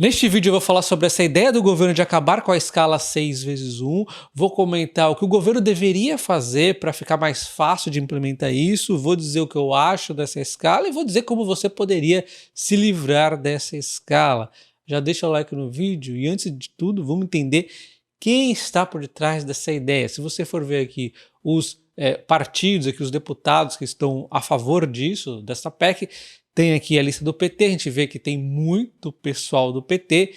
Neste vídeo eu vou falar sobre essa ideia do governo de acabar com a escala 6x1, vou comentar o que o governo deveria fazer para ficar mais fácil de implementar isso, vou dizer o que eu acho dessa escala e vou dizer como você poderia se livrar dessa escala. Já deixa o like no vídeo e antes de tudo vamos entender quem está por detrás dessa ideia. Se você for ver aqui os partidos, aqui os deputados que estão a favor disso, dessa PEC, tem aqui a lista do PT, a gente vê que tem muito pessoal do PT,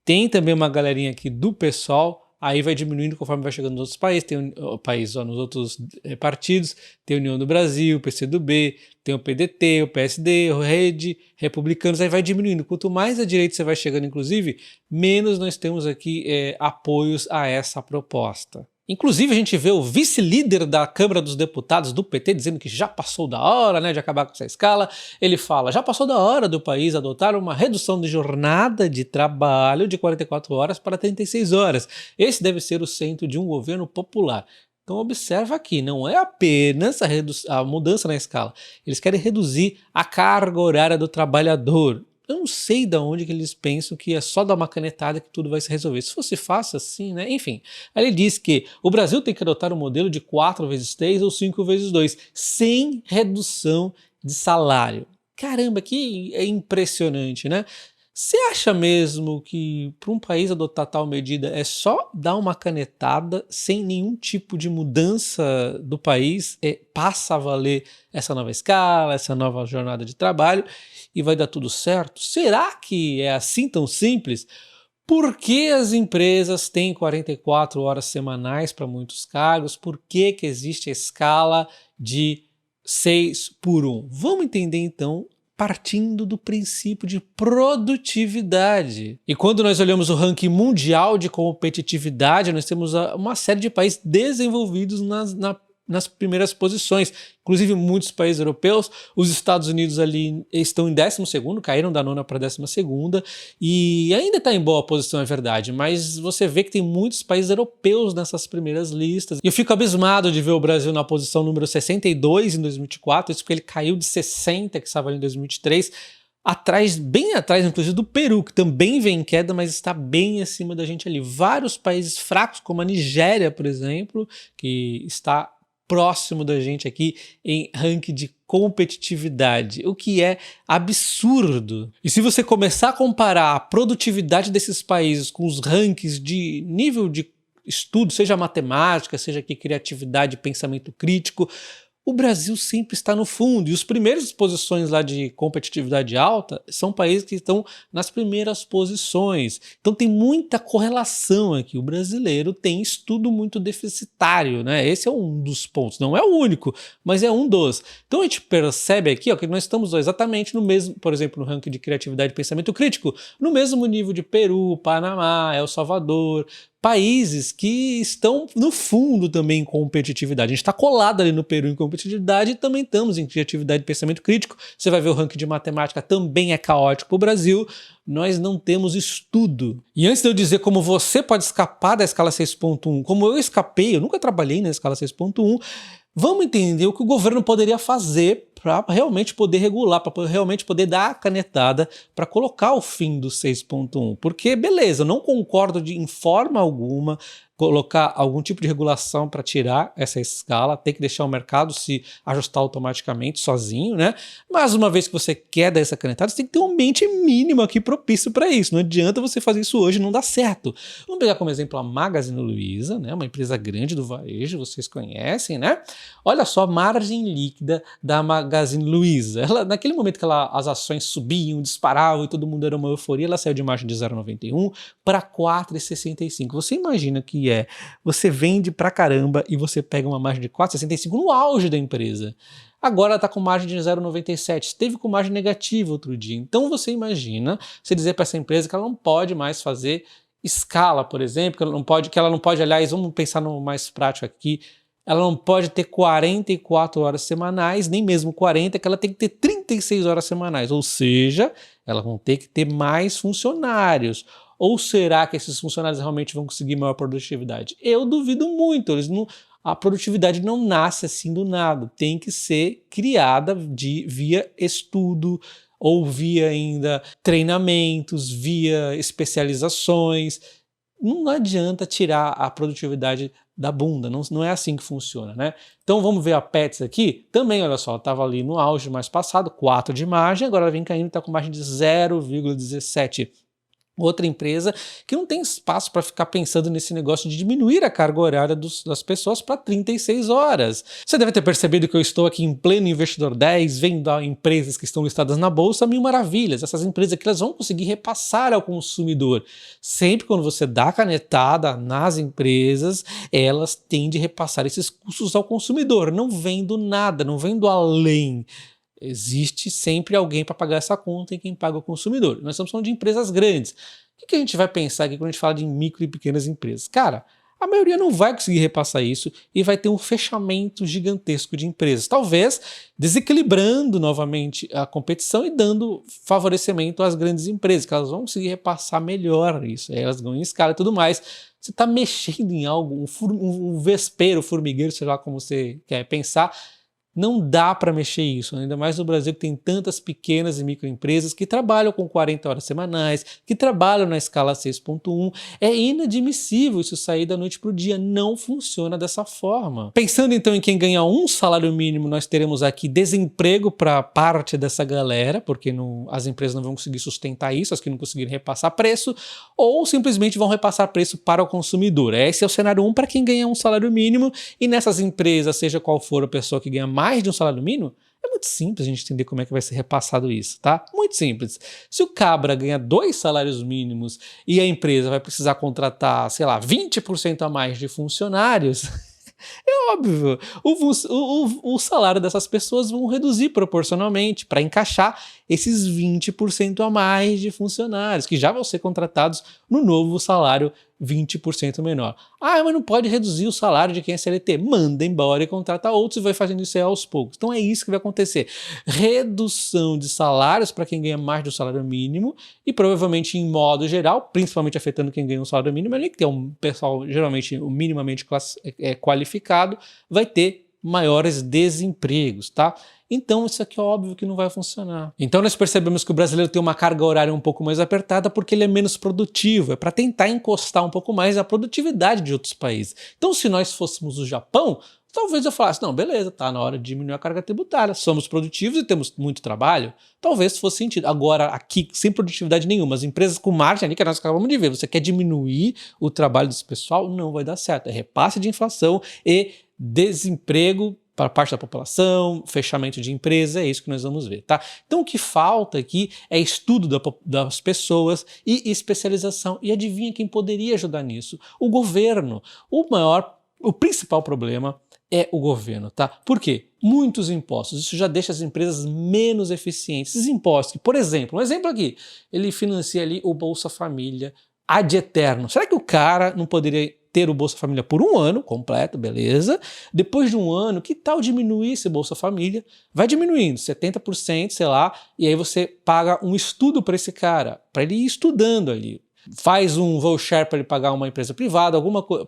tem também uma galerinha aqui do PSOL, aí vai diminuindo conforme vai chegando nos outros países, tem nos outros partidos, tem a União do Brasil, o PCdoB, tem o PDT, o PSD, o Rede, Republicanos, aí vai diminuindo. Quanto mais à direita você vai chegando, inclusive, menos nós temos aqui apoios a essa proposta. Inclusive a gente vê o vice-líder da Câmara dos Deputados do PT dizendo que já passou da hora, né, de acabar com essa escala. Ele fala, já passou da hora do país adotar uma redução de jornada de trabalho de 44 horas para 36 horas. Esse deve ser o centro de um governo popular. Então observa aqui, não é apenas a mudança na escala. Eles querem reduzir a carga horária do trabalhador. Eu não sei de onde que eles pensam que é só dar uma canetada que tudo vai se resolver. Se fosse fácil assim, né? Enfim. Aí ele diz que o Brasil tem que adotar um modelo de 4x3 ou 5x2, sem redução de salário. Caramba, que é impressionante, né? Você acha mesmo que para um país adotar tal medida é só dar uma canetada sem nenhum tipo de mudança do país, passa a valer essa nova escala, essa nova jornada de trabalho e vai dar tudo certo? Será que é assim tão simples? Por que as empresas têm 44 horas semanais para muitos cargos? Por que existe a escala de 6x1? Vamos entender então partindo do princípio de produtividade. E quando nós olhamos o ranking mundial de competitividade, nós temos uma série de países desenvolvidos nas primeiras posições, inclusive muitos países europeus. Os Estados Unidos ali estão em 12º, caíram da 9ª para 12ª, e ainda está em boa posição, é verdade, mas você vê que tem muitos países europeus nessas primeiras listas. E eu fico abismado de ver o Brasil na posição número 62 em 2024, isso porque ele caiu de 60, que estava ali em 2023, bem atrás, inclusive, do Peru, que também vem em queda, mas está bem acima da gente ali. Vários países fracos, como a Nigéria, por exemplo, que está próximo da gente aqui em ranking de competitividade, o que é absurdo. E se você começar a comparar a produtividade desses países com os rankings de nível de estudo, seja matemática, seja aqui criatividade, pensamento crítico, o Brasil sempre está no fundo, e os primeiras posições lá de competitividade alta são países que estão nas primeiras posições. Então tem muita correlação aqui. O brasileiro tem estudo muito deficitário, né? Esse é um dos pontos, não é o único, mas é um dos. Então a gente percebe aqui que nós estamos exatamente no mesmo, por exemplo, no ranking de criatividade e pensamento crítico, no mesmo nível de Peru, Panamá, El Salvador, países que estão no fundo também em competitividade. A gente está colado ali no Peru em competitividade e também estamos em criatividade e pensamento crítico. Você vai ver o ranking de matemática também é caótico para o Brasil. Nós não temos estudo. E antes de eu dizer como você pode escapar da escala 6.1, como eu escapei, eu nunca trabalhei na escala 6.1, vamos entender o que o governo poderia fazer para realmente poder regular, para realmente poder dar a canetada para colocar o fim do 6.1. Porque, beleza, eu não concordo em forma alguma colocar algum tipo de regulação para tirar essa escala, tem que deixar o mercado se ajustar automaticamente sozinho, né? Mas uma vez que você quer dar essa canetada, você tem que ter um ambiente mínimo aqui propício para isso. Não adianta você fazer isso hoje, não dá certo. Vamos pegar como exemplo a Magazine Luiza, né? Uma empresa grande do varejo, vocês conhecem, né? Olha só a margem líquida da Magazine Luiza. Naquele momento que as ações subiam, disparavam e todo mundo era uma euforia, ela saiu de margem de 0,91 para 4,65. Você imagina que você vende pra caramba e você pega uma margem de 4,65 no auge da empresa. Agora ela está com margem de 0,97, esteve com margem negativa outro dia. Então você imagina você dizer para essa empresa que ela não pode mais fazer escala, por exemplo, que ela não pode, aliás, vamos pensar no mais prático aqui, ela não pode ter 44 horas semanais, nem mesmo 40, que ela tem que ter 36 horas semanais, ou seja, ela vai ter que ter mais funcionários. Ou será que esses funcionários realmente vão conseguir maior produtividade? Eu duvido muito. A produtividade não nasce assim do nada. Tem que ser criada via estudo, ou via ainda treinamentos, via especializações. Não adianta tirar a produtividade da bunda, não é assim que funciona, né? Então vamos ver a Pets aqui, também olha só, estava ali no auge mais passado, 4 de margem, agora ela vem caindo e está com margem de 0,17. Outra empresa que não tem espaço para ficar pensando nesse negócio de diminuir a carga horária das pessoas para 36 horas. Você deve ter percebido que eu estou aqui em pleno Investidor 10, vendo empresas que estão listadas na bolsa, mil maravilhas. Essas empresas aqui elas vão conseguir repassar ao consumidor. Sempre quando você dá canetada nas empresas, elas têm de repassar esses custos ao consumidor, não vendo nada, não vendo além. Existe sempre alguém para pagar essa conta e quem paga é o consumidor. Nós estamos falando de empresas grandes. O que a gente vai pensar aqui quando a gente fala de micro e pequenas empresas? Cara, a maioria não vai conseguir repassar isso e vai ter um fechamento gigantesco de empresas. Talvez desequilibrando novamente a competição e dando favorecimento às grandes empresas, que elas vão conseguir repassar melhor isso. Aí elas ganham em escala e tudo mais. Você está mexendo em algo, um vespeiro, formigueiro, sei lá como você quer pensar. Não dá para mexer isso, ainda mais no Brasil que tem tantas pequenas e microempresas que trabalham com 40 horas semanais, que trabalham na escala 6.1. É inadmissível isso sair da noite para o dia, não funciona dessa forma. Pensando então em quem ganha um salário mínimo, nós teremos aqui desemprego para parte dessa galera, porque as empresas não vão conseguir sustentar isso, as que não conseguirem repassar preço, ou simplesmente vão repassar preço para o consumidor. Esse é o cenário 1 para quem ganha um salário mínimo, e nessas empresas, seja qual for a pessoa que ganha mais de um salário mínimo, é muito simples a gente entender como é que vai ser repassado isso, tá? Muito simples. Se o cabra ganha 2 salários mínimos e a empresa vai precisar contratar, sei lá, 20% a mais de funcionários, é óbvio, o salário dessas pessoas vão reduzir proporcionalmente para encaixar esses 20% a mais de funcionários, que já vão ser contratados no novo salário 20% menor. Ah, mas não pode reduzir o salário de quem é CLT. Manda embora e contrata outros e vai fazendo isso aí aos poucos. Então é isso que vai acontecer. Redução de salários para quem ganha mais do salário mínimo e provavelmente em modo geral, principalmente afetando quem ganha um salário mínimo, ali que tem um pessoal geralmente minimamente qualificado, vai ter maiores desempregos, tá? Então isso aqui é óbvio que não vai funcionar. Então nós percebemos que o brasileiro tem uma carga horária um pouco mais apertada porque ele é menos produtivo, é para tentar encostar um pouco mais a produtividade de outros países. Então se nós fôssemos o Japão, talvez eu falasse, não, beleza, tá na hora de diminuir a carga tributária, somos produtivos e temos muito trabalho, talvez fosse sentido. Agora aqui, sem produtividade nenhuma, as empresas com margem ali que nós acabamos de ver, você quer diminuir o trabalho desse pessoal, não vai dar certo. É repasse de inflação e desemprego para parte da população, fechamento de empresa, é isso que nós vamos ver, tá? Então o que falta aqui é estudo das pessoas e especialização. E adivinha quem poderia ajudar nisso? O governo. O principal problema é o governo, tá? Por quê? Muitos impostos, isso já deixa as empresas menos eficientes. Esses impostos, por exemplo, um exemplo aqui, ele financia ali o Bolsa Família ad eterno. Será que o cara não poderia ter o Bolsa Família por um ano completo, beleza? Depois de um ano, que tal diminuir esse Bolsa Família? Vai diminuindo, 70%, sei lá, e aí você paga um estudo para esse cara, para ele ir estudando ali. Faz um voucher para ele pagar uma empresa privada,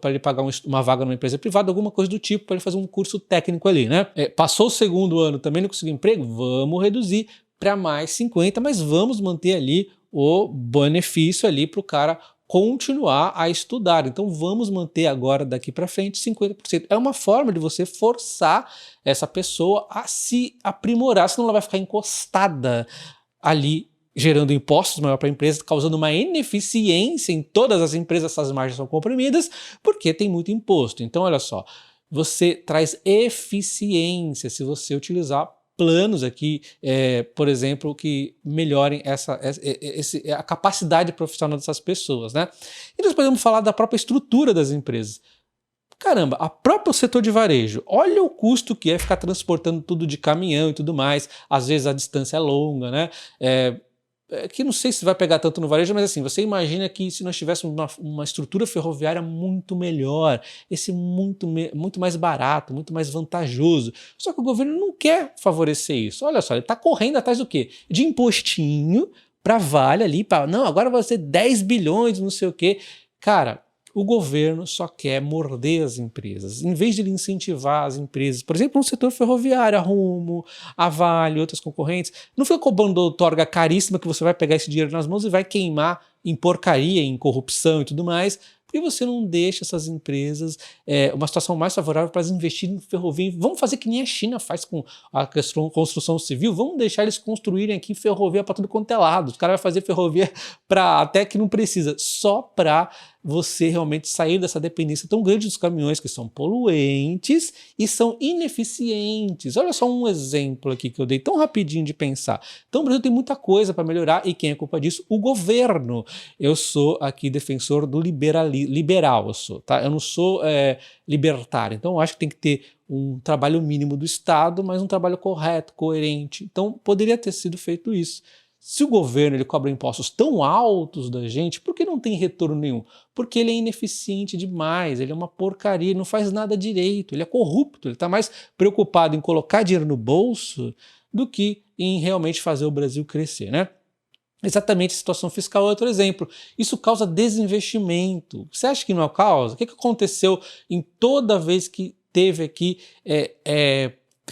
para ele pagar uma vaga numa empresa privada, alguma coisa do tipo, para ele fazer um curso técnico ali, né? Passou o segundo ano, também não conseguiu emprego? Vamos reduzir para mais 50%, mas vamos manter ali o benefício ali para o cara continuar a estudar. Então vamos manter agora daqui para frente 50%. É uma forma de você forçar essa pessoa a se aprimorar, senão ela vai ficar encostada ali, gerando impostos maior para a empresa, causando uma ineficiência em todas as empresas, essas margens são comprimidas, porque tem muito imposto. Então olha só, você traz eficiência se você utilizar planos aqui, por exemplo, que melhorem a capacidade profissional dessas pessoas, né? E nós podemos falar da própria estrutura das empresas. Caramba, a próprio setor de varejo, olha o custo que é ficar transportando tudo de caminhão e tudo mais, às vezes a distância é longa, né? Que não sei se vai pegar tanto no varejo, mas assim, você imagina que se nós tivéssemos uma estrutura ferroviária muito melhor, muito mais barato, muito mais vantajoso, só que o governo não quer favorecer isso. Olha só, ele está correndo atrás do quê? De impostinho para Vale ali, não, agora vai ser 10 bilhões, não sei o quê. Cara, O governo só quer morder as empresas. Em vez de ele incentivar as empresas, por exemplo, no setor ferroviário, a Rumo, a Vale, outras concorrentes, não fica cobrando outorga caríssima que você vai pegar esse dinheiro nas mãos e vai queimar em porcaria, em corrupção e tudo mais, porque você não deixa essas empresas uma situação mais favorável para elas investirem em ferrovia. Vamos fazer que nem a China faz com a construção civil, vamos deixar eles construírem aqui ferrovia para tudo quanto é lado. Os caras vão fazer ferrovia para até que não precisa, só para você realmente sair dessa dependência tão grande dos caminhões, que são poluentes e são ineficientes. Olha só um exemplo aqui que eu dei tão rapidinho de pensar. Então o Brasil tem muita coisa para melhorar e quem é culpa disso? O governo. Eu sou aqui defensor do liberal, eu sou, tá? Eu não sou libertário, então eu acho que tem que ter um trabalho mínimo do Estado, mas um trabalho correto, coerente. Então poderia ter sido feito isso. Se o governo ele cobra impostos tão altos da gente, por que não tem retorno nenhum? Porque ele é ineficiente demais, ele é uma porcaria, ele não faz nada direito, ele é corrupto, ele está mais preocupado em colocar dinheiro no bolso do que em realmente fazer o Brasil crescer, né? Exatamente, a situação fiscal é outro exemplo. Isso causa desinvestimento. Você acha que não causa? O que aconteceu em toda vez que teve aqui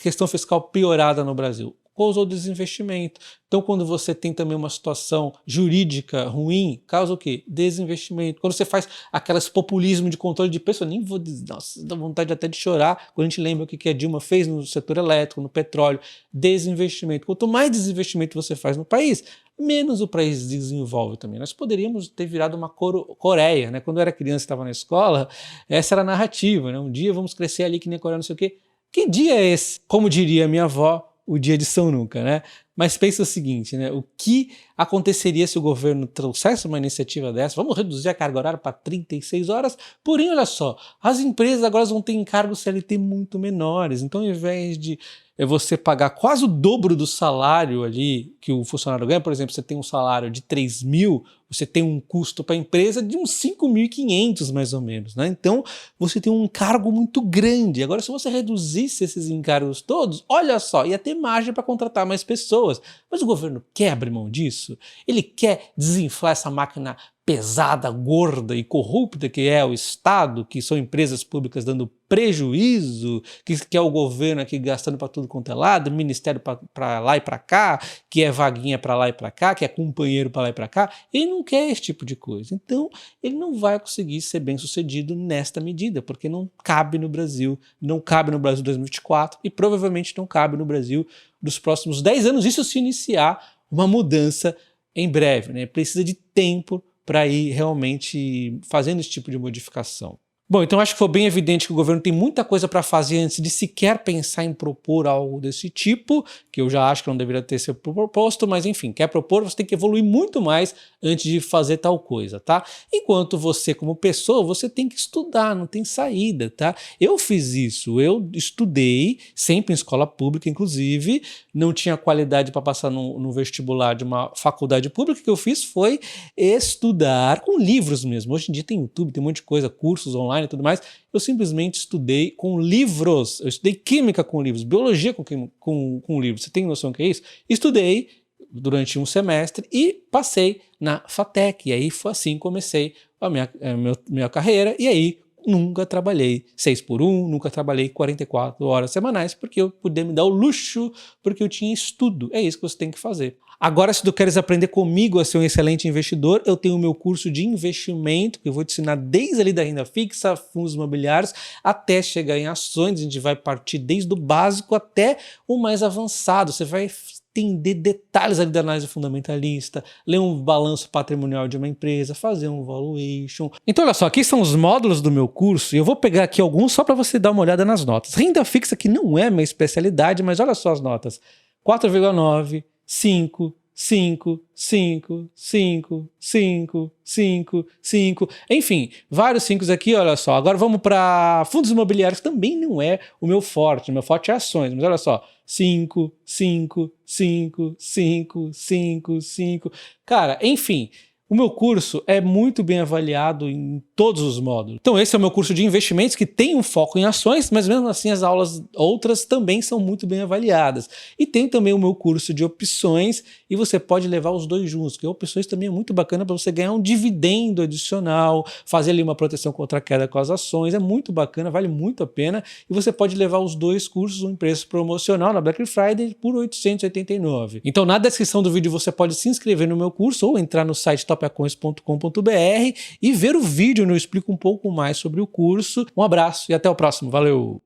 questão fiscal piorada no Brasil? Causou desinvestimento. Então, quando você tem também uma situação jurídica ruim, causa o quê? Desinvestimento. Quando você faz aqueles populismo de controle de preço, eu nem vou dizer, nossa, dá vontade até de chorar quando a gente lembra o que a Dilma fez no setor elétrico, no petróleo. Desinvestimento. Quanto mais desinvestimento você faz no país, menos o país desenvolve também. Nós poderíamos ter virado uma Coreia, né? Quando eu era criança e estava na escola, essa era a narrativa, né? Um dia vamos crescer ali que nem a Coreia, não sei o quê. Que dia é esse? Como diria minha avó, o dia de São Nunca, né? Mas pensa o seguinte, né? O que aconteceria se o governo trouxesse uma iniciativa dessa? Vamos reduzir a carga horária para 36 horas? Porém, olha só, as empresas agora vão ter encargos CLT muito menores. Então, ao invés de você pagar quase o dobro do salário ali que o funcionário ganha, por exemplo, você tem um salário de 3 mil, você tem um custo para a empresa de uns 5.500 mais ou menos, né? Então você tem um encargo muito grande. Agora, se você reduzisse esses encargos todos, olha só, ia ter margem para contratar mais pessoas. Mas o governo quer abrir mão disso? Ele quer desinflar essa máquina pesada, gorda e corrupta que é o Estado, que são empresas públicas dando prejuízo, que é o governo aqui gastando para tudo quanto é lado, ministério para lá e para cá, que é vaguinha para lá e para cá, que é companheiro para lá e para cá. Ele não quer esse tipo de coisa. Então, ele não vai conseguir ser bem sucedido nesta medida, porque não cabe no Brasil, não cabe no Brasil 2024 e provavelmente não cabe no Brasil dos próximos 10 anos, isso se iniciar uma mudança em breve, né? Precisa de tempo para ir realmente fazendo esse tipo de modificação. Bom, então acho que foi bem evidente que o governo tem muita coisa para fazer antes de sequer pensar em propor algo desse tipo, que eu já acho que não deveria ter sido proposto, mas enfim, quer propor, você tem que evoluir muito mais antes de fazer tal coisa, tá? Enquanto você, como pessoa, você tem que estudar, não tem saída, tá? Eu fiz isso, eu estudei, sempre em escola pública, inclusive, não tinha qualidade para passar no vestibular de uma faculdade pública, o que eu fiz foi estudar com livros mesmo. Hoje em dia tem YouTube, tem um monte de coisa, cursos online e tudo mais. Eu simplesmente estudei com livros. Eu estudei química com livros, biologia com livros. Você tem noção do que é isso? Estudei durante um semestre e passei na FATEC. E aí foi assim que comecei a minha carreira. E aí nunca trabalhei 6x1, nunca trabalhei 44 horas semanais, porque eu podia me dar o luxo, porque eu tinha estudo. É isso que você tem que fazer. Agora, se tu queres aprender comigo a ser um excelente investidor, eu tenho o meu curso de investimento, que eu vou te ensinar desde ali da renda fixa, fundos imobiliários, até chegar em ações. A gente vai partir desde o básico até o mais avançado. Você vai entender detalhes ali da análise fundamentalista, ler um balanço patrimonial de uma empresa, fazer um valuation. Então olha só, aqui são os módulos do meu curso e eu vou pegar aqui alguns só para você dar uma olhada nas notas. Renda fixa que não é minha especialidade, mas olha só as notas. 4,9, 5, 5, 5, 5, 5, 5, 5, enfim, vários 5 aqui, olha só. Agora vamos para fundos imobiliários, também não é o meu forte é ações, mas olha só, 5, 5, 5, 5, 5, 5. Cara, enfim, O meu curso é muito bem avaliado em todos os módulos. Então esse é o meu curso de investimentos que tem um foco em ações, mas mesmo assim as aulas outras também são muito bem avaliadas. E tem também o meu curso de opções e você pode levar os dois juntos, porque opções também é muito bacana para você ganhar um dividendo adicional, fazer ali uma proteção contra a queda com as ações, é muito bacana, vale muito a pena e você pode levar os dois cursos em preço promocional na Black Friday por R$ 889. Então na descrição do vídeo você pode se inscrever no meu curso ou entrar no site topeacões.com.br e ver o vídeo onde eu explico um pouco mais sobre o curso. Um abraço e até o próximo. Valeu!